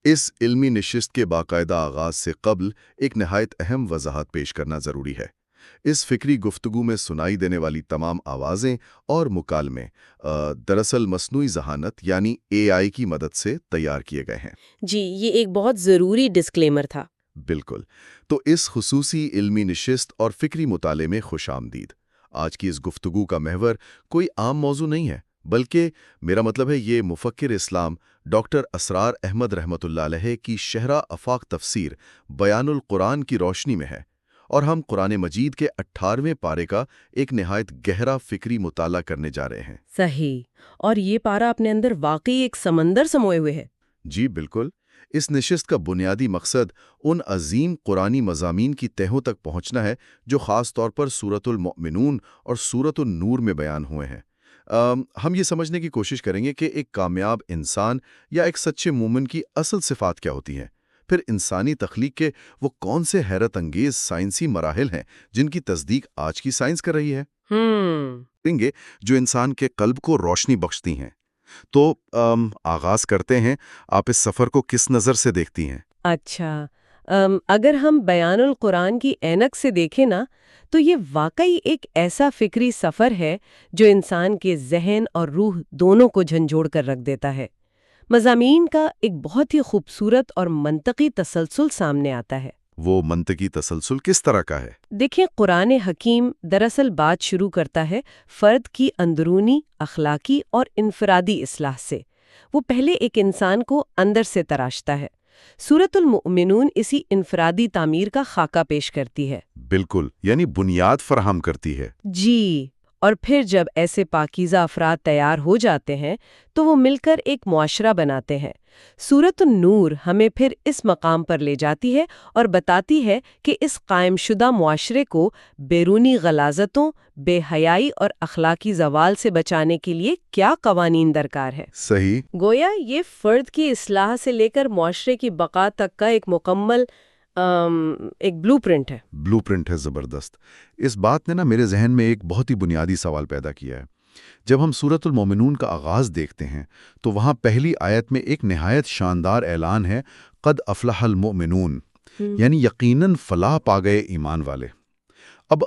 اس علمی نشست کے باقاعدہ آغاز سے قبل ایک نہایت اہم وضاحت پیش کرنا ضروری ہے۔ اس فکری گفتگو میں سنائی دینے والی تمام آوازیں اور مکالمے دراصل مصنوعی ذہانت یعنی AI کی مدد سے تیار کیے گئے ہیں۔ جی، یہ ایک بہت ضروری ڈسکلیمر تھا۔ بالکل۔ تو اس خصوصی علمی نشست اور فکری مطالعے میں خوش آمدید۔ آج کی اس گفتگو کا محور کوئی عام موضوع نہیں ہے، بلکہ میرا مطلب ہے یہ مفکر اسلام ڈاکٹر اسرار احمد رحمۃ اللہ علیہ کی شہرہ آفاق تفسیر بیان القرآن کی روشنی میں ہے، اور ہم قرآن مجید کے 18ویں پارے کا ایک نہایت گہرا فکری مطالعہ کرنے جا رہے ہیں۔ صحیح، اور یہ پارا اپنے اندر واقعی ایک سمندر سموئے ہوئے ہے۔ جی بالکل۔ اس نشست کا بنیادی مقصد ان عظیم قرآنی مضامین کی تہوں تک پہنچنا ہے جو خاص طور پر سورۃ المؤمنون اور سورۃ النور میں بیان ہوئے ہیں۔ ہم یہ سمجھنے کی کوشش کریں گے کہ ایک کامیاب انسان یا ایک سچے مومن کی اصل صفات کیا ہوتی ہیں، پھر انسانی تخلیق کے وہ کون سے حیرت انگیز سائنسی مراحل ہیں جن کی تصدیق آج کی سائنس کر رہی ہے، گے جو انسان کے قلب کو روشنی بخشتی ہیں۔ تو آغاز کرتے ہیں، آپ اس سفر کو کس نظر سے دیکھتی ہیں؟ اچھا، اگر ہم بیان القرآن کی اینک سے دیکھیں نا، تو یہ واقعی ایک ایسا فکری سفر ہے جو انسان کے ذہن اور روح دونوں کو جھنجھوڑ کر رکھ دیتا ہے۔ مضامین کا ایک بہت ہی خوبصورت اور منطقی تسلسل سامنے آتا ہے۔ وہ منطقی تسلسل کس طرح کا ہے؟ دیکھیں، قرآن حکیم دراصل بات شروع کرتا ہے فرد کی اندرونی، اخلاقی اور انفرادی اصلاح سے۔ وہ پہلے ایک انسان کو اندر سے تراشتا ہے۔ سورۃ المؤمنون اسی انفرادی تعمیر کا خاکہ پیش کرتی ہے۔ بالکل، یعنی بنیاد فراہم کرتی ہے۔ جی، اور پھر جب ایسے پاکیزہ افراد تیار ہو جاتے ہیں تو وہ مل کر ایک معاشرہ بناتے ہیں۔ سورۃ النور ہمیں پھر اس مقام پر لے جاتی ہے اور بتاتی ہے کہ اس قائم شدہ معاشرے کو بیرونی غلاظتوں، بے حیائی اور اخلاقی زوال سے بچانے کے لیے کیا قوانین درکار ہے۔ صحیح۔ گویا یہ فرد کی اصلاح سے لے کر معاشرے کی بقا تک کا ایک مکمل ایک بلو پرنٹ ہے۔ بلو پرنٹ ہے، زبردست۔ اس بات نے میرے ذہن میں ایک بہت ہی بنیادی سوال پیدا کیا ہے۔ جب ہم سورۃ المؤمنون کا آغاز دیکھتے ہیں تو وہاں پہلی آیت میں ایک نہایت شاندار اعلان ہے، قد افلح المؤمنون، یعنی یقیناً فلاح پا گئے ایمان والے۔ اب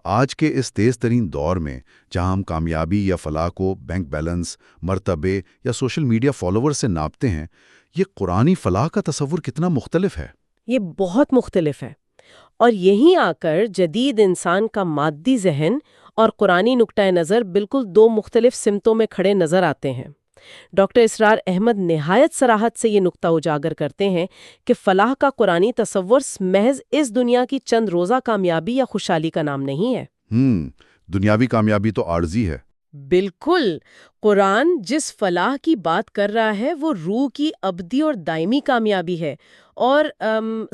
آج کے اس تیز ترین دور میں جہاں ہم کامیابی یا فلاح کو بینک بیلنس، مرتبے یا سوشل میڈیا فالوور سے ناپتے ہیں، یہ قرآنی فلاح کا تصور کتنا مختلف ہے۔ یہ بہت مختلف ہے، اور یہیں آ کر جدید انسان کا مادی ذہن اور قرآنی نقطہ نظر بالکل دو مختلف سمتوں میں کھڑے نظر آتے ہیں۔ ڈاکٹر اسرار احمد نہایت صراحت سے یہ نقطہ اجاگر کرتے ہیں کہ فلاح کا قرآنی تصور محض اس دنیا کی چند روزہ کامیابی یا خوشحالی کا نام نہیں ہے۔ دنیاوی کامیابی تو عارضی ہے۔ بالکل، قرآن جس فلاح کی بات کر رہا ہے وہ روح کی ابدی اور دائمی کامیابی ہے، اور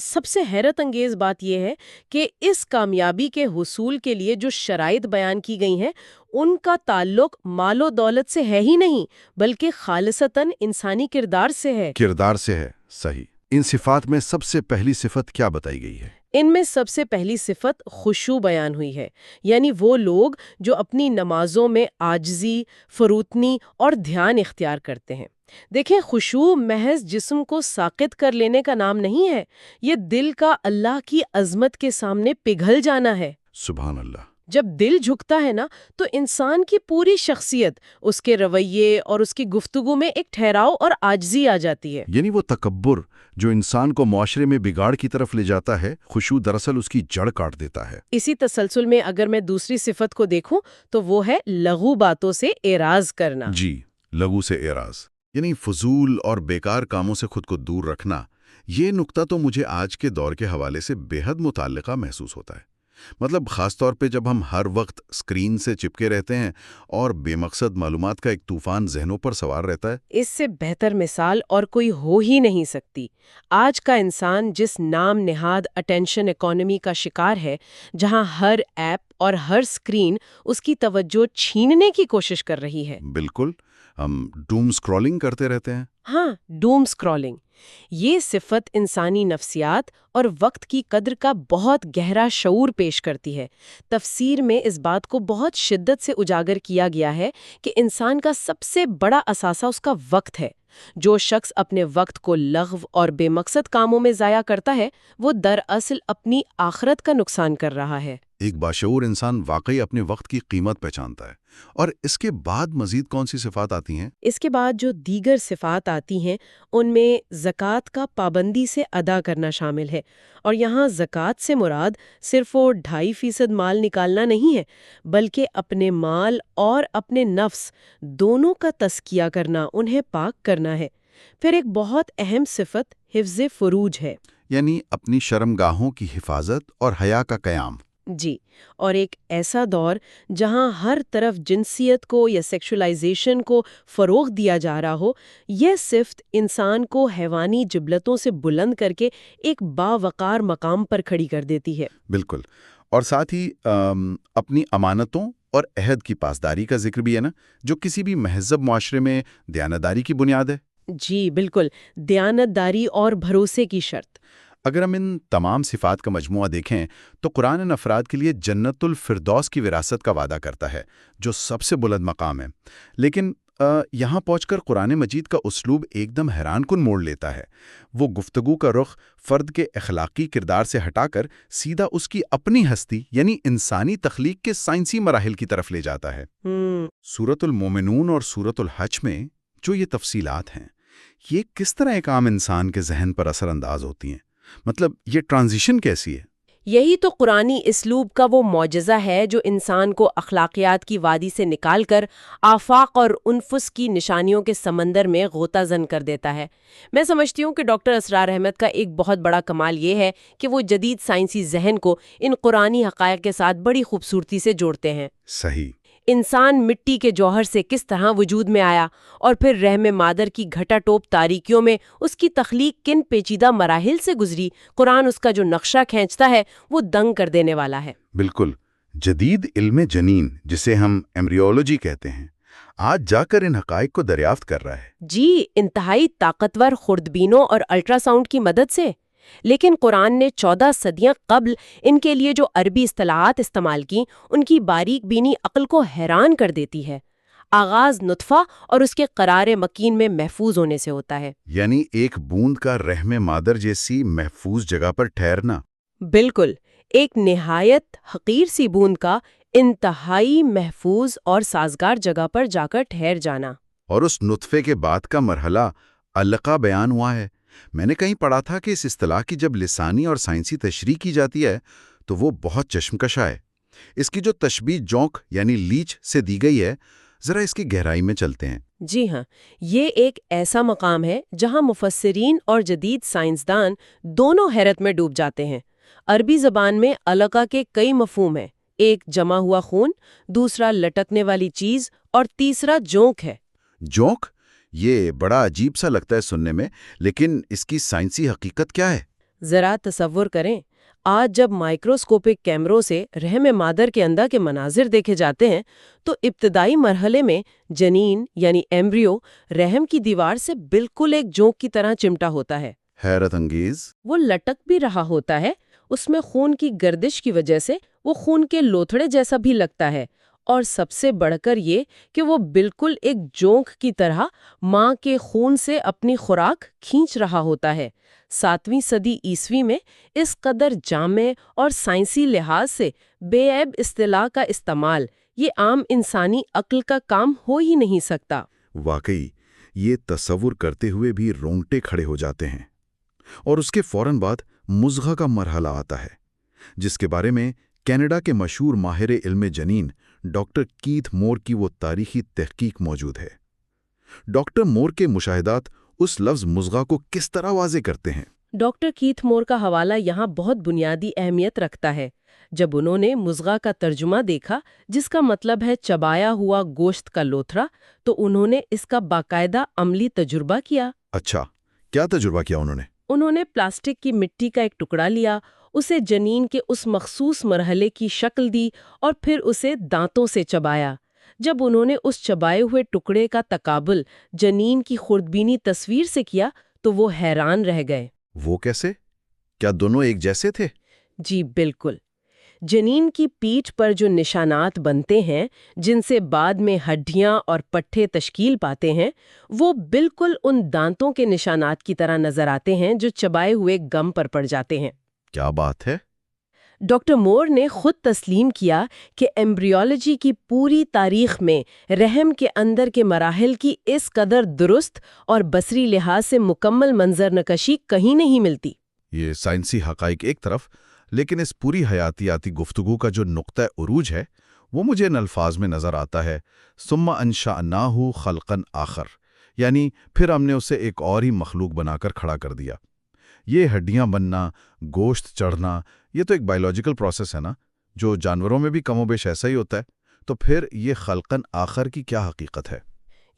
سب سے حیرت انگیز بات یہ ہے کہ اس کامیابی کے حصول کے لیے جو شرائط بیان کی گئی ہیں ان کا تعلق مال و دولت سے ہے ہی نہیں، بلکہ خالصتاً انسانی کردار سے ہے۔ کردار سے ہے، صحیح۔ ان صفات میں سب سے پہلی صفت کیا بتائی گئی ہے؟ ان میں سب سے پہلی صفت خشوع بیان ہوئی ہے، یعنی وہ لوگ جو اپنی نمازوں میں عاجزی، فروتنی اور دھیان اختیار کرتے ہیں۔ دیکھیں، خشوع محض جسم کو ساقط کر لینے کا نام نہیں ہے، یہ دل کا اللہ کی عظمت کے سامنے پگھل جانا ہے۔ سبحان اللہ۔ جب دل جھکتا ہے نا تو انسان کی پوری شخصیت، اس کے رویے اور اس کی گفتگو میں ایک ٹھہراؤ اور عاجزی آ جاتی ہے۔ یعنی وہ تکبر جو انسان کو معاشرے میں بگاڑ کی طرف لے جاتا ہے، خشوع دراصل اس کی جڑ کاٹ دیتا ہے۔ اسی تسلسل میں اگر میں دوسری صفت کو دیکھوں تو وہ ہے لغو باتوں سے اعراض کرنا۔ جی، لغو سے اعراض، یعنی فضول اور بیکار کاموں سے خود کو دور رکھنا۔ یہ نقطہ تو مجھے آج کے دور کے حوالے سے بے حد متعلقہ محسوس ہوتا ہے۔ مطلب خاص طور پہ جب ہم ہر وقت اسکرین سے چپکے رہتے ہیں اور بے مقصد معلومات کا ایک طوفان ذہنوں پر سوار رہتا ہے۔ اس سے بہتر مثال اور کوئی ہو ہی نہیں سکتی۔ آج کا انسان جس نام نہاد اٹینشن اکانومی کا شکار ہے، جہاں ہر ایپ اور ہر اسکرین اس کی توجہ چھیننے کی کوشش کر رہی ہے۔ بالکل، ہم ڈوم اسکرولنگ کرتے رہتے ہیں۔ ہاں، ڈوم اسکرولنگ۔ یہ صفت انسانی نفسیات اور وقت کی قدر کا بہت گہرا شعور پیش کرتی ہے۔ تفسیر میں اس بات کو بہت شدت سے اجاگر کیا گیا ہے کہ انسان کا سب سے بڑا اثاثہ اس کا وقت ہے۔ جو شخص اپنے وقت کو لغو اور بے مقصد کاموں میں ضائع کرتا ہے وہ دراصل اپنی آخرت کا نقصان کر رہا ہے۔ ایک باشعور انسان واقعی اپنے وقت کی قیمت پہچانتا ہے۔ اور اس کے بعد مزید کون سی صفات آتی ہیں؟ اس کے بعد جو دیگر صفات آتی ہیں ان میں زکوٰۃ کا پابندی سے ادا کرنا شامل ہے، اور یہاں زکوٰۃ سے مراد صرف وہ 2.5% مال نکالنا نہیں ہے، بلکہ اپنے مال اور اپنے نفس دونوں کا تزکیہ کرنا، انہیں پاک کرنا ہے۔ پھر ایک بہت اہم صفت حفظ فروج ہے، یعنی اپنی شرمگاہوں کی حفاظت اور حیا کا قیام۔ جی، اور ایک ایسا دور جہاں ہر طرف جنسیت کو یا سیکشولائزیشن کو فروغ دیا جا رہا ہو، یہ صفت انسان کو حیوانی جبلتوں سے بلند کر کے ایک باوقار مقام پر کھڑی کر دیتی ہے۔ بالکل، اور ساتھ ہی اپنی امانتوں اور عہد کی پاسداری کا ذکر بھی ہے نا، جو کسی بھی مہذب معاشرے میں دیانتداری کی بنیاد ہے۔ جی بالکل، دیانت داری اور بھروسے کی شرط۔ اگر ہم ان تمام صفات کا مجموعہ دیکھیں تو قرآن ان افراد کے لیے جنت الفردوس کی وراثت کا وعدہ کرتا ہے، جو سب سے بلند مقام ہے۔ لیکن یہاں پہنچ کر قرآن مجید کا اسلوب ایک دم حیران کن موڑ لیتا ہے۔ وہ گفتگو کا رخ فرد کے اخلاقی کردار سے ہٹا کر سیدھا اس کی اپنی ہستی یعنی انسانی تخلیق کے سائنسی مراحل کی طرف لے جاتا ہے۔ سورۃ المومنون اور سورۃ الحج میں جو یہ تفصیلات ہیں، یہ کس طرح ایک عام انسان کے ذہن پر اثر انداز ہوتی ہیں؟ مطلب یہ ٹرانزیشن کیسی ہے؟ یہی تو قرآنی اسلوب کا وہ معجزہ ہے جو انسان کو اخلاقیات کی وادی سے نکال کر آفاق اور انفس کی نشانیوں کے سمندر میں غوطہ زن کر دیتا ہے۔ میں سمجھتی ہوں کہ ڈاکٹر اسرار احمد کا ایک بہت بڑا کمال یہ ہے کہ وہ جدید سائنسی ذہن کو ان قرآنی حقائق کے ساتھ بڑی خوبصورتی سے جوڑتے ہیں۔ صحیح۔ انسان مٹی کے جوہر سے کس طرح وجود میں آیا اور پھر رحم مادر کی گھٹا ٹوپ تاریکیوں میں اس کی تخلیق کن پیچیدہ مراحل سے گزری، قرآن اس کا جو نقشہ کھینچتا ہے وہ دنگ کر دینے والا ہے۔ بالکل، جدید علم جنین جسے ہم ایمبریولوجی کہتے ہیں، آج جا کر ان حقائق کو دریافت کر رہا ہے۔ جی، انتہائی طاقتور خوردبینوں اور الٹرا ساؤنڈ کی مدد سے۔ لیکن قرآن نے 14 صدیاں قبل ان کے لیے جو عربی اصطلاحات استعمال کی، ان کی باریک بینی عقل کو حیران کر دیتی ہے۔ آغاز نطفہ اور اس کے قرار مکین میں محفوظ ہونے سے ہوتا ہے۔ یعنی ایک بوند کا رحم مادر جیسی محفوظ جگہ پر ٹھہرنا۔ بالکل، ایک نہایت حقیر سی بوند کا انتہائی محفوظ اور سازگار جگہ پر جا کر ٹھہر جانا۔ اور اس نطفے کے بعد کا مرحلہ علقہ بیان ہوا ہے۔ میں نے کہیں پڑھا تھا کہ اس اصطلاح کی جب لسانی اور سائنسی تشریح کی جاتی ہے تو وہ بہت چشمکش ہے۔ اس کی جو تشبیہ جونک یعنی لیچ سے دی گئی ہے، ذرا اس کی گہرائی میں چلتے ہیں۔ جی ہاں، یہ ایک ایسا مقام ہے جہاں مفسرین اور جدید سائنسدان دونوں حیرت میں ڈوب جاتے ہیں۔ عربی زبان میں علقہ کے کئی مفہوم ہیں، ایک جمع ہوا خون، دوسرا لٹکنے والی چیز اور تیسرا جونک ہے۔ جونک؟ یہ بڑا عجیب سا لگتا ہے سننے میں، لیکن اس کی سائنسی حقیقت کیا ہے؟ ذرا تصور کریں، آج جب مائکروسکوپک کیمروں سے رحم مادر کے اندر کے مناظر دیکھے جاتے ہیں تو ابتدائی مرحلے میں جنین یعنی ایمبریو رحم کی دیوار سے بالکل ایک جونک کی طرح چمٹا ہوتا ہے۔ حیرت انگیز۔ وہ لٹک بھی رہا ہوتا ہے، اس میں خون کی گردش کی وجہ سے وہ خون کے لوتھڑے جیسا بھی لگتا ہے، اور سب سے بڑھ کر یہ کہ وہ بالکل ایک جونک کی طرح ماں کے خون سے اپنی خوراک کھینچ رہا ہوتا ہے۔ 7ویں صدی عیسوی میں اس قدر جامع اور سائنسی لحاظ سے بے عیب اصطلاح کا استعمال یہ عام انسانی عقل کا کام ہو ہی نہیں سکتا۔ واقعی یہ تصور کرتے ہوئے بھی رونگٹے کھڑے ہو جاتے ہیں۔ اور اس کے فوراً بعد مضغہ کا مرحلہ آتا ہے، جس کے بارے میں کینیڈا کے مشہور ماہر علم جنین ڈاکٹر کیتھ مور کی وہ تاریخی تحقیق موجود ہے۔ ڈاکٹر مور کے مشاہدات اس لفظ مضغہ کو کس طرح واضح کرتے ہیں؟ ڈاکٹر کیتھ مور کا حوالہ یہاں بہت بنیادی اہمیت رکھتا ہے۔ جب انہوں نے مضغہ کا ترجمہ دیکھا، جس کا مطلب ہے چبایا ہوا گوشت کا لوتھڑا، تو انہوں نے اس کا باقاعدہ عملی تجربہ کیا۔ اچھا، کیا تجربہ کیا انہوں نے؟ انہوں نے پلاسٹک کی مٹی کا ایک ٹکڑا لیا، اسے جنین کے اس مخصوص مرحلے کی شکل دی اور پھر اسے دانتوں سے چبایا۔ جب انہوں نے اس چبائے ہوئے ٹکڑے کا تقابل جنین کی خوردبینی تصویر سے کیا تو وہ حیران رہ گئے۔ وہ کیسے؟ کیا دونوں ایک جیسے تھے؟ جی بالکل۔ جنین کی پیٹھ پر جو نشانات بنتے ہیں، جن سے بعد میں ہڈیاں اور پٹھے تشکیل پاتے ہیں، وہ بالکل ان دانتوں کے نشانات کی طرح نظر آتے ہیں جو چبائے ہوئے گم پر پڑ جاتے ہیں۔ کیا بات ہے! ڈاکٹر مور نے خود تسلیم کیا کہ ایمبریولوجی کی پوری تاریخ میں رحم کے اندر کے مراحل کی اس قدر درست اور بصری لحاظ سے مکمل منظر نقشی کہیں نہیں ملتی۔ یہ سائنسی حقائق ایک طرف، لیکن اس پوری حیاتیاتی گفتگو کا جو نقطہ عروج ہے وہ مجھے ان الفاظ میں نظر آتا ہے، ثم انشأناہ خلقا آخر، یعنی پھر ہم نے اسے ایک اور ہی مخلوق بنا کر کھڑا کر دیا۔ یہ ہڈیاں بننا، گوشت چڑھنا، یہ تو ایک بائیولوجیکل پروسیس ہے نا، جو جانوروں میں بھی کم و بیش ایسا ہی ہوتا ہے۔ تو پھر یہ خلقاً آخر کی کیا حقیقت ہے؟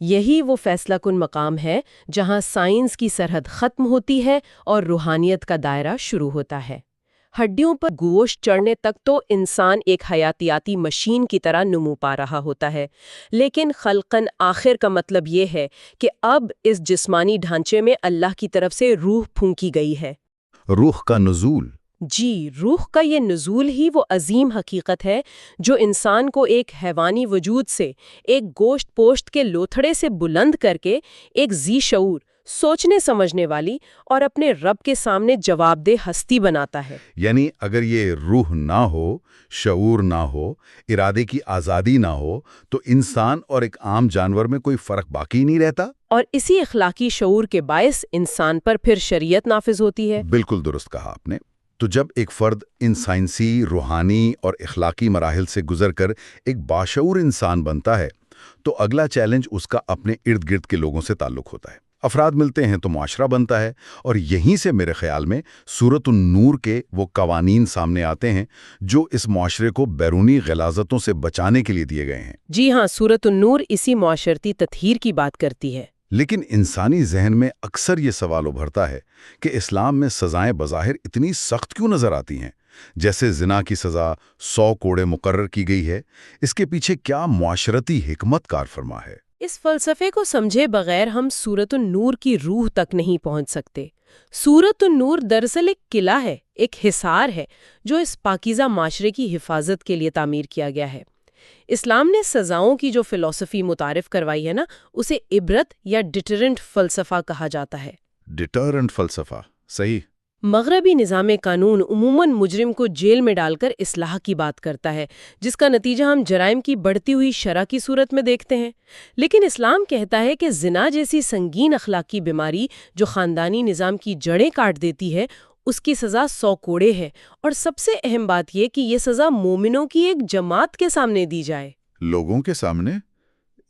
یہی وہ فیصلہ کن مقام ہے جہاں سائنس کی سرحد ختم ہوتی ہے اور روحانیت کا دائرہ شروع ہوتا ہے۔ ہڈیوں پر گوشت چڑھنے تک تو انسان ایک حیاتیاتی مشین کی طرح نمو پا رہا ہوتا ہے، لیکن خلقاً آخر کا مطلب یہ ہے کہ اب اس جسمانی ڈھانچے میں اللہ کی طرف سے روح پھونکی گئی ہے۔ روح کا نزول۔ جی، روح کا یہ نزول ہی وہ عظیم حقیقت ہے جو انسان کو ایک حیوانی وجود سے، ایک گوشت پوشت کے لوتھڑے سے بلند کر کے ایک ذی شعور، سوچنے سمجھنے والی اور اپنے رب کے سامنے جواب دہ ہستی بناتا ہے۔ یعنی اگر یہ روح نہ ہو، شعور نہ ہو، ارادے کی آزادی نہ ہو، تو انسان اور ایک عام جانور میں کوئی فرق باقی نہیں رہتا۔ اور اسی اخلاقی شعور کے باعث انسان پر پھر شریعت نافذ ہوتی ہے۔ بالکل درست کہا آپ نے۔ تو جب ایک فرد ان سائنسی، روحانی اور اخلاقی مراحل سے گزر کر ایک باشعور انسان بنتا ہے، تو اگلا چیلنج اس کا اپنے ارد گرد کے لوگوں سے تعلق ہوتا ہے۔ افراد ملتے ہیں تو معاشرہ بنتا ہے، اور یہیں سے میرے خیال میں سورۃ النور کے وہ قوانین سامنے آتے ہیں جو اس معاشرے کو بیرونی غلاظتوں سے بچانے کے لیے دیے گئے ہیں۔ جی ہاں، سورۃ النور اسی معاشرتی تطہیر کی بات کرتی ہے۔ لیکن انسانی ذہن میں اکثر یہ سوال ابھرتا ہے کہ اسلام میں سزائیں بظاہر اتنی سخت کیوں نظر آتی ہیں؟ جیسے زنا کی سزا 100 کوڑے مقرر کی گئی ہے، اس کے پیچھے کیا معاشرتی حکمت کار فرما ہے؟ اس فلسفے کو سمجھے بغیر ہم سورۃ النور کی روح تک نہیں پہنچ سکتے۔ سورۃ النور دراصل ایک قلعہ ہے، ایک حصار ہے جو اس پاکیزہ معاشرے کی حفاظت کے لیے تعمیر کیا گیا ہے۔ اسلام نے سزاؤں کی جو فلسفی متعارف کروائی ہے نا، اسے عبرت یا ڈیٹرنٹ فلسفہ کہا جاتا ہے۔ ڈیٹرنٹ فلسفہ، صحیح۔ مغربی نظام قانون عموماً مجرم کو جیل میں ڈال کر اصلاح کی بات کرتا ہے، جس کا نتیجہ ہم جرائم کی بڑھتی ہوئی شرح کی صورت میں دیکھتے ہیں۔ لیکن اسلام کہتا ہے کہ زنا جیسی سنگین اخلاقی بیماری جو خاندانی نظام کی جڑیں کاٹ دیتی ہے، اس کی سزا 100 کوڑے ہے، اور سب سے اہم بات یہ کہ یہ سزا مومنوں کی ایک جماعت کے سامنے دی جائے۔ لوگوں کے سامنے؟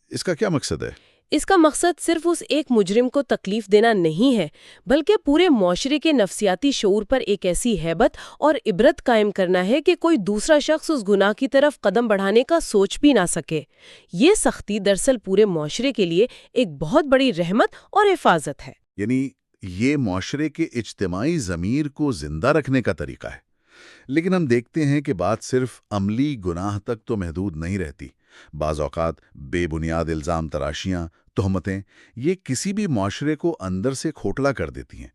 اس کا کیا مقصد ہے؟ اس کا مقصد صرف اس ایک مجرم کو تکلیف دینا نہیں ہے، بلکہ پورے معاشرے کے نفسیاتی شعور پر ایک ایسی ہیبت اور عبرت قائم کرنا ہے کہ کوئی دوسرا شخص اس گناہ کی طرف قدم بڑھانے کا سوچ بھی نہ سکے۔ یہ سختی دراصل پورے معاشرے کے لیے ایک بہت بڑی رحمت اور حفاظت ہے۔ یعنی یہ معاشرے کے اجتماعی ضمیر کو زندہ رکھنے کا طریقہ ہے۔ لیکن ہم دیکھتے ہیں کہ بات صرف عملی گناہ تک تو محدود نہیں رہتی۔ بعض اوقات بے بنیاد الزام تراشیاں، تہمتیں، یہ کسی بھی معاشرے کو اندر سے کھوکھلا کر دیتی ہیں۔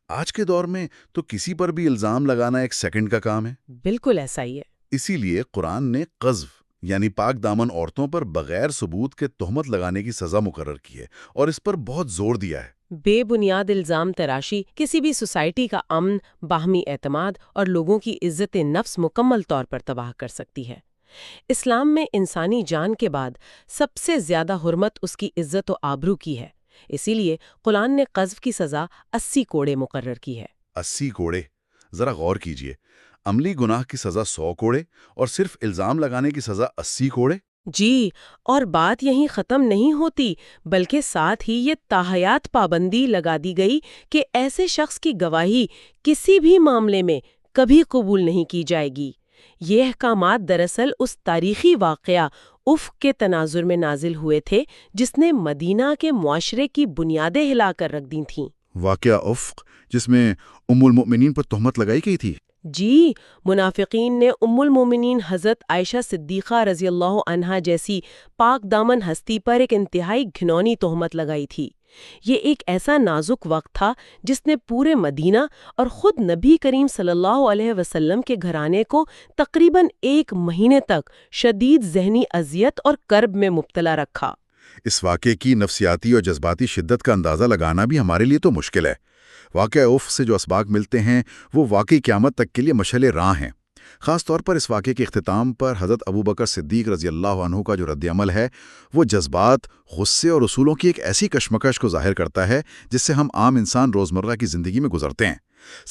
آج کے دور میں تو کسی پر بھی الزام لگانا ایک سیکنڈ کا کام ہے۔ بالکل ایسا ہی ہے۔ اسی لیے قرآن نے قذف یعنی پاک دامن عورتوں پر بغیر ثبوت کے تہمت لگانے کی سزا مقرر کی ہے، اور اس پر بہت زور دیا ہے۔ بے بنیاد الزام تراشی کسی بھی سوسائٹی کا امن، باہمی اعتماد اور لوگوں کی عزت نفس مکمل طور پر تباہ کر سکتی ہے۔ اسلام میں انسانی جان کے بعد سب سے زیادہ حرمت اس کی عزت و آبرو کی ہے، اسی لیے قرآن نے قذف کی سزا 80 کوڑے مقرر کی ہے۔ 80 کوڑے؟ ذرا غور کیجئے، عملی گناہ کی سزا 100 کوڑے اور صرف الزام لگانے کی سزا 80 کوڑے؟ جی، اور بات یہیں ختم نہیں ہوتی، بلکہ ساتھ ہی یہ تاحیات پابندی لگا دی گئی کہ ایسے شخص کی گواہی کسی بھی معاملے میں کبھی قبول نہیں کی جائے گی۔ یہ احکامات دراصل اس تاریخی واقعہ افق کے تناظر میں نازل ہوئے تھے جس نے مدینہ کے معاشرے کی بنیادیں ہلا کر رکھ دی تھیں۔ واقعہ افق جس میں ام المؤمنین پر تہمت لگائی گئی تھی؟ جی، منافقین نے ام المومنین حضرت عائشہ صدیقہ رضی اللہ عنہا جیسی پاک دامن ہستی پر ایک انتہائی گھنونی تہمت لگائی تھی۔ یہ ایک ایسا نازک وقت تھا جس نے پورے مدینہ اور خود نبی کریم صلی اللہ علیہ وسلم کے گھرانے کو تقریباً 1 مہینے تک شدید ذہنی اذیت اور کرب میں مبتلا رکھا۔ اس واقعے کی نفسیاتی اور جذباتی شدت کا اندازہ لگانا بھی ہمارے لیے تو مشکل ہے۔ واقعہ اوف سے جو اسباق ملتے ہیں وہ واقعی قیامت تک کے لیے مشعل راہ ہیں۔ خاص طور پر اس واقعے کے اختتام پر حضرت ابوبکر صدیق رضی اللہ عنہ کا جو رد عمل ہے وہ جذبات، غصے اور اصولوں کی ایک ایسی کشمکش کو ظاہر کرتا ہے جس سے ہم عام انسان روزمرہ کی زندگی میں گزرتے ہیں۔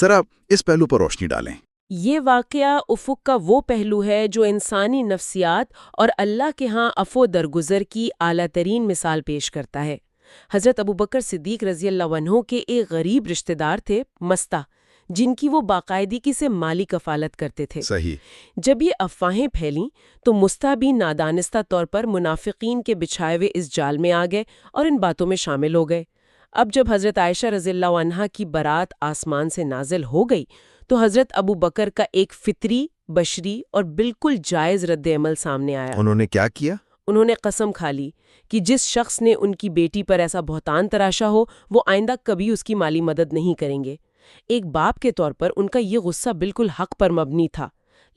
ذرا اس پہلو پر روشنی ڈالیں۔ یہ واقعہ افق کا وہ پہلو ہے جو انسانی نفسیات اور اللہ کے ہاں عفو درگزر کی اعلیٰ ترین مثال پیش کرتا ہے۔ حضرت ابوبکر صدیق رضی اللہ عنہ کے ایک غریب رشتہ دار تھے مستہ، جن کی وہ باقاعدگی سے مالی کفالت کرتے تھے۔ صحیح۔ جب یہ افواہیں پھیلیں تو مستہ بھی نادانستہ طور پر منافقین کے بچھائے ہوئے اس جال میں آ گئے اور ان باتوں میں شامل ہو گئے۔ اب جب حضرت عائشہ رضی اللہ عنہا کی برات آسمان سے نازل ہو گئی تو حضرت ابو بکر کا ایک فطری، بشری اور بالکل جائز رد عمل سامنے آیا۔ انہوں نے کیا کیا؟ انہوں نے قسم کھا لی کہ جس شخص نے ان کی بیٹی پر ایسا بہتان تراشا ہو وہ آئندہ کبھی اس کی مالی مدد نہیں کریں گے۔ ایک باپ کے طور پر ان کا یہ غصہ بالکل حق پر مبنی تھا،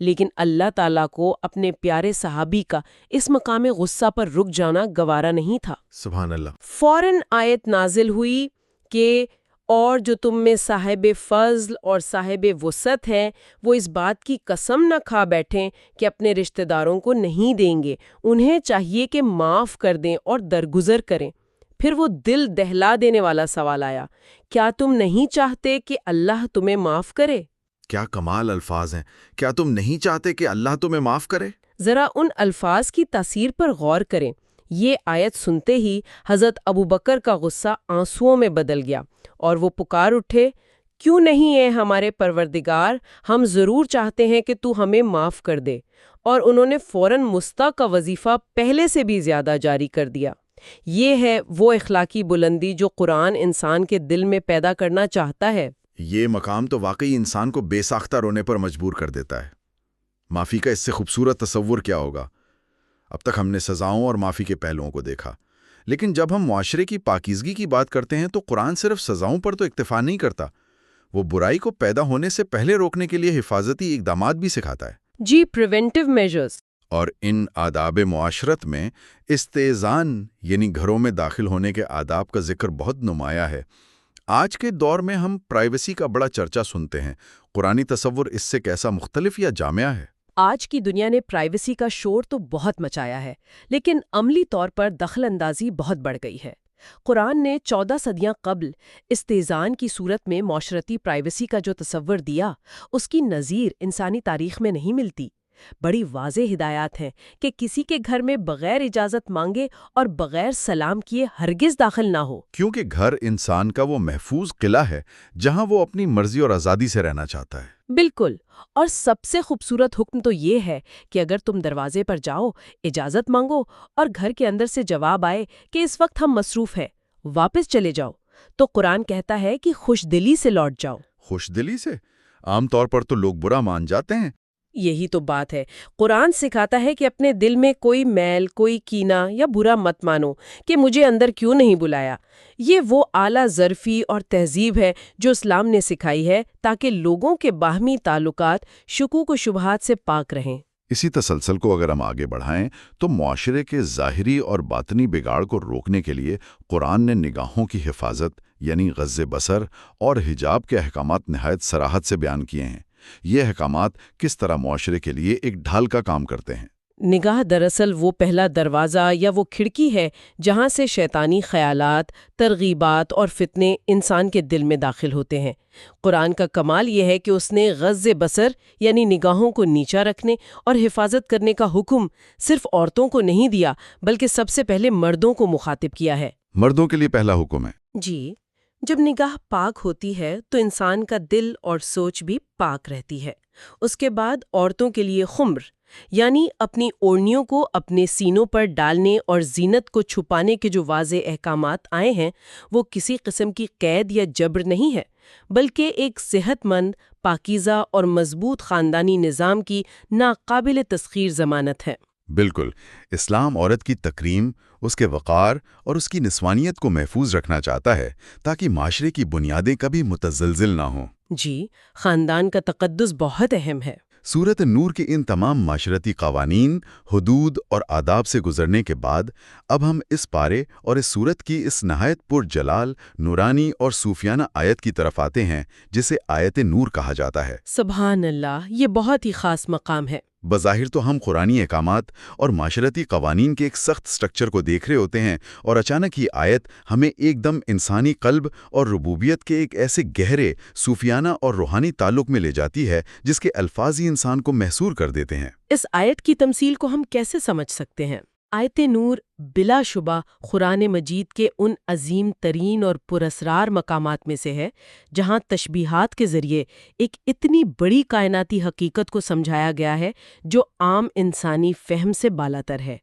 لیکن اللہ تعالیٰ کو اپنے پیارے صحابی کا اس مقام غصہ پر رک جانا گوارا نہیں تھا۔ سبحان اللہ۔ فوراً آیت نازل ہوئی کہ اور جو تم میں صاحب فضل اور صاحب وسعت ہیں وہ اس بات کی قسم نہ کھا بیٹھیں کہ اپنے رشتہ داروں کو نہیں دیں گے، انہیں چاہیے کہ معاف کر دیں اور درگزر کریں۔ پھر وہ دل دہلا دینے والا سوال آیا، کیا تم نہیں چاہتے کہ اللہ تمہیں معاف کرے؟ کیا کمال الفاظ ہیں! کیا تم نہیں چاہتے کہ اللہ تمہیں معاف کرے؟ ذرا ان الفاظ کی تاثیر پر غور کریں۔ یہ آیت سنتے ہی حضرت ابوبکر کا غصہ آنسوؤں میں بدل گیا اور وہ پکار اٹھے، کیوں نہیں ہے ہمارے پروردگار، ہم ضرور چاہتے ہیں کہ تو ہمیں معاف کر دے۔ اور انہوں نے فوراً مستہ کا وظیفہ پہلے سے بھی زیادہ جاری کر دیا۔ یہ ہے وہ اخلاقی بلندی جو قرآن انسان کے دل میں پیدا کرنا چاہتا ہے۔ یہ مقام تو واقعی انسان کو بے ساختہ رونے پر مجبور کر دیتا ہے۔ معافی کا اس سے خوبصورت تصور کیا ہوگا؟ اب تک ہم نے سزاؤں اور معافی کے پہلوؤں کو دیکھا، لیکن جب ہم معاشرے کی پاکیزگی کی بات کرتے ہیں تو قرآن صرف سزاؤں پر تو اکتفا نہیں کرتا، وہ برائی کو پیدا ہونے سے پہلے روکنے کے لیے حفاظتی اقدامات بھی سکھاتا ہے۔ جی، پریونٹیو میجرز۔ اور ان آداب معاشرت میں استئذان یعنی گھروں میں داخل ہونے کے آداب کا ذکر بہت نمایاں ہے۔ آج کے دور میں ہم پرائیویسی کا بڑا چرچا سنتے ہیں، قرآنی تصور اس سے کیسا مختلف یا جامع ہے؟ آج کی دنیا نے پرائیویسی کا شور تو بہت مچایا ہے، لیکن عملی طور پر دخل اندازی بہت بڑھ گئی ہے۔ قرآن نے 14 صدیاں قبل استئذان کی صورت میں معاشرتی پرائیویسی کا جو تصور دیا، اس کی نظیر انسانی تاریخ میں نہیں ملتی۔ بڑی واضح ہدایات ہیں کہ کسی کے گھر میں بغیر اجازت مانگے اور بغیر سلام کیے ہرگز داخل نہ ہو، کیونکہ گھر انسان کا وہ محفوظ قلعہ ہے جہاں وہ اپنی مرضی اور آزادی سے رہنا چاہتا ہے۔ بالکل۔ اور سب سے خوبصورت حکم تو یہ ہے کہ اگر تم دروازے پر جاؤ، اجازت مانگو اور گھر کے اندر سے جواب آئے کہ اس وقت ہم مصروف ہیں، واپس چلے جاؤ، تو قرآن کہتا ہے کہ خوش دلی سے لوٹ جاؤ۔ خوش دلی سے؟ عام طور پر تو لوگ برا مان جاتے ہیں۔ یہی تو بات ہے، قرآن سکھاتا ہے کہ اپنے دل میں کوئی میل، کوئی کینہ یا برا مت مانو کہ مجھے اندر کیوں نہیں بلایا۔ یہ وہ اعلیٰ ظرفی اور تہذیب ہے جو اسلام نے سکھائی ہے تاکہ لوگوں کے باہمی تعلقات شکوک و شبہات سے پاک رہیں۔ اسی تسلسل کو اگر ہم آگے بڑھائیں تو معاشرے کے ظاہری اور باطنی بگاڑ کو روکنے کے لیے قرآن نے نگاہوں کی حفاظت یعنی غض بصر اور حجاب کے احکامات نہایت صراحت سے بیان کیے ہیں۔ یہ احکامات کس طرح معاشرے کے لیے ایک ڈھال کا کام کرتے ہیں؟ نگاہ دراصل وہ پہلا دروازہ یا وہ کھڑکی ہے جہاں سے شیطانی خیالات، ترغیبات اور فتنے انسان کے دل میں داخل ہوتے ہیں۔ قرآن کا کمال یہ ہے کہ اس نے غض بصر یعنی نگاہوں کو نیچا رکھنے اور حفاظت کرنے کا حکم صرف عورتوں کو نہیں دیا بلکہ سب سے پہلے مردوں کو مخاطب کیا ہے۔ مردوں کے لیے پہلا حکم ہے؟ جی، جب نگاہ پاک ہوتی ہے تو انسان کا دل اور سوچ بھی پاک رہتی ہے۔ اس کے بعد عورتوں کے لیے خمر یعنی اپنی اوڑھنیوں کو اپنے سینوں پر ڈالنے اور زینت کو چھپانے کے جو واضح احکامات آئے ہیں وہ کسی قسم کی قید یا جبر نہیں ہے بلکہ ایک صحت مند، پاکیزہ اور مضبوط خاندانی نظام کی ناقابل تسخیر ضمانت ہے۔ بالکل، اسلام عورت کی تکریم، اس کے وقار اور اس کی نسوانیت کو محفوظ رکھنا چاہتا ہے تاکہ معاشرے کی بنیادیں کبھی متزلزل نہ ہوں۔ جی، خاندان کا تقدس بہت اہم ہے۔ سورۃ نور کے ان تمام معاشرتی قوانین، حدود اور آداب سے گزرنے کے بعد اب ہم اس پارے اور اس سورت کی اس نہایت پرجلال، نورانی اور صوفیانہ آیت کی طرف آتے ہیں جسے آیت نور کہا جاتا ہے۔ سبحان اللہ، یہ بہت ہی خاص مقام ہے۔ بظاہر تو ہم قرآنی احکامات اور معاشرتی قوانین کے ایک سخت سٹرکچر کو دیکھ رہے ہوتے ہیں، اور اچانک یہ آیت ہمیں ایک دم انسانی قلب اور ربوبیت کے ایک ایسے گہرے، صوفیانہ اور روحانی تعلق میں لے جاتی ہے جس کے الفاظ ہی انسان کو محصور کر دیتے ہیں۔ اس آیت کی تمثیل کو ہم کیسے سمجھ سکتے ہیں؟ آیت نور بلا شبہ قرآن مجید کے ان عظیم ترین اور پراسرار مقامات میں سے ہے جہاں تشبیہات کے ذریعے ایک اتنی بڑی کائناتی حقیقت کو سمجھایا گیا ہے جو عام انسانی فہم سے بالاتر ہے۔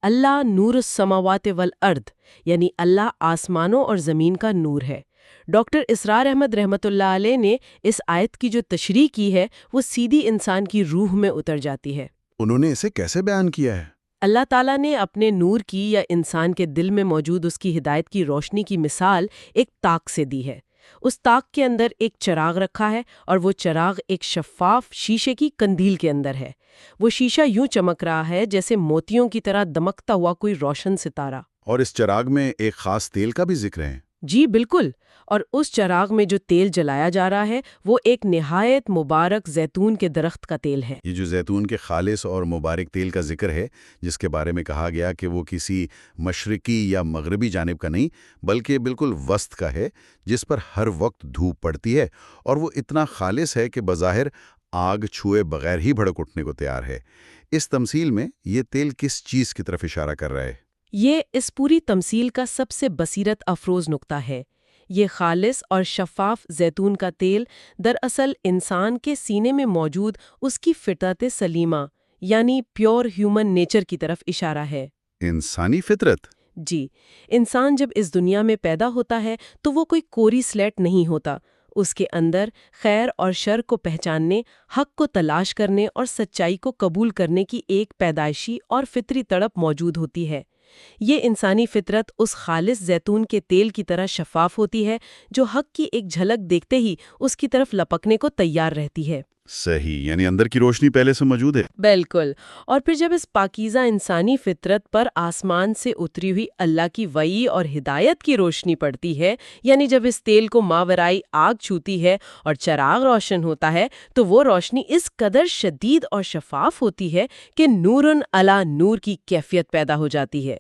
اللہ نور السماوات والارض، یعنی اللہ آسمانوں اور زمین کا نور ہے۔ ڈاکٹر اسرار احمد رحمۃ اللہ علیہ نے اس آیت کی جو تشریح کی ہے وہ سیدھی انسان کی روح میں اتر جاتی ہے۔ انہوں نے اسے کیسے بیان کیا ہے؟ اللہ تعالیٰ نے اپنے نور کی یا انسان کے دل میں موجود اس کی ہدایت کی روشنی کی مثال ایک تاک سے دی ہے۔ اس تاک کے اندر ایک چراغ رکھا ہے اور وہ چراغ ایک شفاف شیشے کی قندیل کے اندر ہے۔ وہ شیشہ یوں چمک رہا ہے جیسے موتیوں کی طرح دمکتا ہوا کوئی روشن ستارہ۔ اور اس چراغ میں ایک خاص تیل کا بھی ذکر ہے۔ جی بالکل، اور اس چراغ میں جو تیل جلایا جا رہا ہے وہ ایک نہایت مبارک زیتون کے درخت کا تیل ہے۔ یہ جو زیتون کے خالص اور مبارک تیل کا ذکر ہے، جس کے بارے میں کہا گیا کہ وہ کسی مشرقی یا مغربی جانب کا نہیں بلکہ بالکل وسط کا ہے، جس پر ہر وقت دھوپ پڑتی ہے، اور وہ اتنا خالص ہے کہ بظاہر آگ چھوئے بغیر ہی بھڑک اٹھنے کو تیار ہے۔ اس تمثیل میں یہ تیل کس چیز کی طرف اشارہ کر رہا ہے؟ یہ اس پوری تمثیل کا سب سے بصیرت افروز نقطہ ہے۔ یہ خالص اور شفاف زیتون کا تیل دراصل انسان کے سینے میں موجود اس کی فطرت سلیمہ یعنی پیور ہیومن نیچر کی طرف اشارہ ہے۔ انسانی فطرت؟ جی، انسان جب اس دنیا میں پیدا ہوتا ہے تو وہ کوئی کوری سلیٹ نہیں ہوتا۔ اس کے اندر خیر اور شر کو پہچاننے، حق کو تلاش کرنے اور سچائی کو قبول کرنے کی ایک پیدائشی اور فطری تڑپ موجود ہوتی ہے۔ یہ انسانی فطرت اس خالص زیتون کے تیل کی طرح شفاف ہوتی ہے جو حق کی ایک جھلک دیکھتے ہی اس کی طرف لپکنے کو تیار رہتی ہے۔ صحیح، یعنی اندر کی روشنی پہلے سے موجود ہے۔ بالکل، اور پھر جب اس پاکیزہ انسانی فطرت پر آسمان سے اتری ہوئی اللہ کی وحی اور ہدایت کی روشنی پڑتی ہے، یعنی جب اس تیل کو ماورائی آگ چھوتی ہے اور چراغ روشن ہوتا ہے، تو وہ روشنی اس قدر شدید اور شفاف ہوتی ہے کہ نورن علی نور کی کیفیت پیدا ہو جاتی ہے۔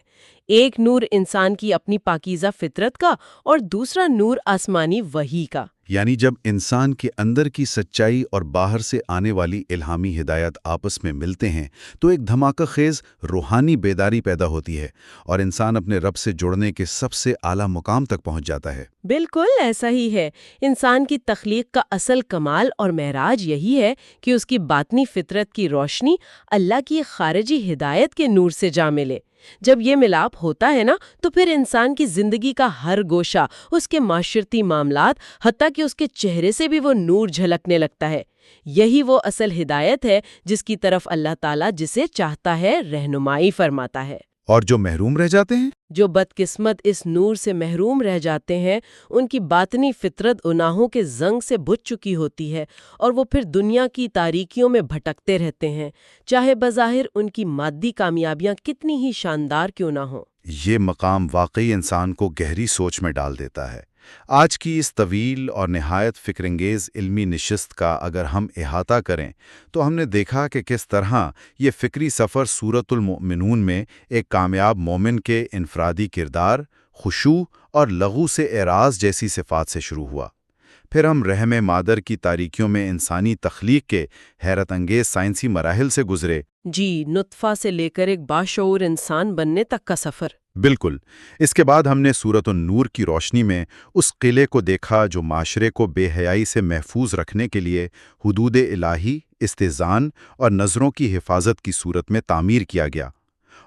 ایک نور انسان کی اپنی پاکیزہ فطرت کا اور دوسرا نور آسمانی وحی کا۔ یعنی جب انسان کے اندر کی سچائی اور باہر سے آنے والی الہامی ہدایت آپس میں ملتے ہیں تو ایک دھماکہ خیز روحانی بیداری پیدا ہوتی ہے، اور انسان اپنے رب سے جڑنے کے سب سے اعلیٰ مقام تک پہنچ جاتا ہے۔ بالکل ایسا ہی ہے۔ انسان کی تخلیق کا اصل کمال اور معراج یہی ہے کہ اس کی باطنی فطرت کی روشنی اللہ کی خارجی ہدایت کے نور سے جا ملے۔ جب یہ ملاپ ہوتا ہے نا تو پھر انسان کی زندگی کا ہر گوشہ، اس کے معاشرتی معاملات، حتیٰ کہ اس کے چہرے سے بھی وہ نور جھلکنے لگتا ہے۔ یہی وہ اصل ہدایت ہے جس کی طرف اللہ تعالیٰ جسے چاہتا ہے رہنمائی فرماتا ہے۔ اور جو محروم رہ جاتے ہیں، جو بدقسمت اس نور سے محروم رہ جاتے ہیں، ان کی باطنی فطرت گناہوں کے زنگ سے بجھ چکی ہوتی ہے، اور وہ پھر دنیا کی تاریکیوں میں بھٹکتے رہتے ہیں، چاہے بظاہر ان کی مادی کامیابیاں کتنی ہی شاندار کیوں نہ ہوں۔ یہ مقام واقعی انسان کو گہری سوچ میں ڈال دیتا ہے۔ آج کی اس طویل اور نہایت فکرانگیز علمی نشست کا اگر ہم احاطہ کریں تو ہم نے دیکھا کہ کس طرح یہ فکری سفر سورۃ المؤمنون میں ایک کامیاب مومن کے انفرادی کردار، خشوع اور لغو سے اعراض جیسی صفات سے شروع ہوا۔ پھر ہم رحم مادر کی تاریکیوں میں انسانی تخلیق کے حیرت انگیز سائنسی مراحل سے گزرے۔ جی، نطفہ سے لے کر ایک باشعور انسان بننے تک کا سفر۔ بالکل۔ اس کے بعد ہم نے سورۃ النور کی روشنی میں اس قلعے کو دیکھا جو معاشرے کو بے حیائی سے محفوظ رکھنے کے لیے حدود الہی، استحسان اور نظروں کی حفاظت کی صورت میں تعمیر کیا گیا۔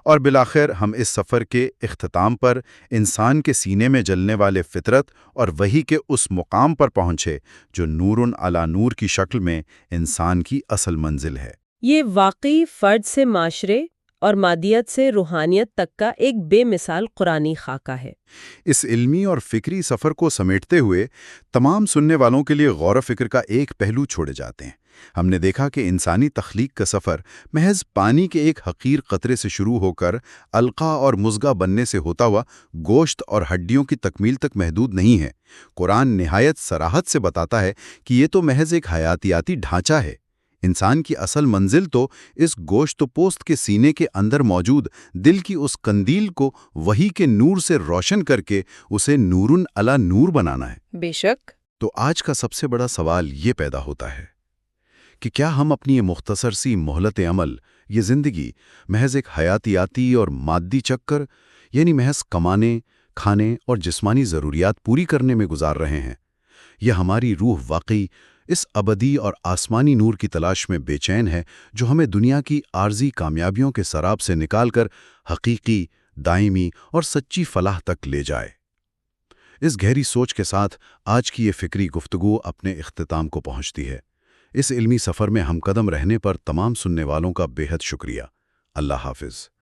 اور بالآخر ہم اس سفر کے اختتام پر انسان کے سینے میں جلنے والے فطرت اور وحی کے اس مقام پر پہنچے جو نور علی نور کی شکل میں انسان کی اصل منزل ہے۔ یہ واقعی فرد سے معاشرے، اور مادیت سے روحانیت تک کا ایک بے مثال قرآنی خاکہ ہے۔ اس علمی اور فکری سفر کو سمیٹتے ہوئے تمام سننے والوں کے لیے غور و فکر کا ایک پہلو چھوڑے جاتے ہیں۔ ہم نے دیکھا کہ انسانی تخلیق کا سفر محض پانی کے ایک حقیر قطرے سے شروع ہو کر القاء اور مضغہ بننے سے ہوتا ہوا گوشت اور ہڈیوں کی تکمیل تک محدود نہیں ہے۔ قرآن نہایت صراحت سے بتاتا ہے کہ یہ تو محض ایک حیاتیاتی ڈھانچہ ہے۔ انسان کی اصل منزل تو اس گوشت و پوست کے سینے کے اندر موجود دل کی اس قندیل کو وحی کے نور سے روشن کر کے اسے نورن علی نور بنانا ہے۔ بے شک۔ تو آج کا سب سے بڑا سوال یہ پیدا ہوتا ہے کہ کیا ہم اپنی یہ مختصر سی مہلت عمل، یہ زندگی محض ایک حیاتیاتی اور مادی چکر، یعنی محض کمانے، کھانے اور جسمانی ضروریات پوری کرنے میں گزار رہے ہیں، یا ہماری روح واقعی اس ابدی اور آسمانی نور کی تلاش میں بے چین ہے جو ہمیں دنیا کی عارضی کامیابیوں کے سراب سے نکال کر حقیقی، دائمی اور سچی فلاح تک لے جائے؟ اس گہری سوچ کے ساتھ آج کی یہ فکری گفتگو اپنے اختتام کو پہنچتی ہے۔ اس علمی سفر میں ہم قدم رہنے پر تمام سننے والوں کا بے حد شکریہ۔ اللہ حافظ۔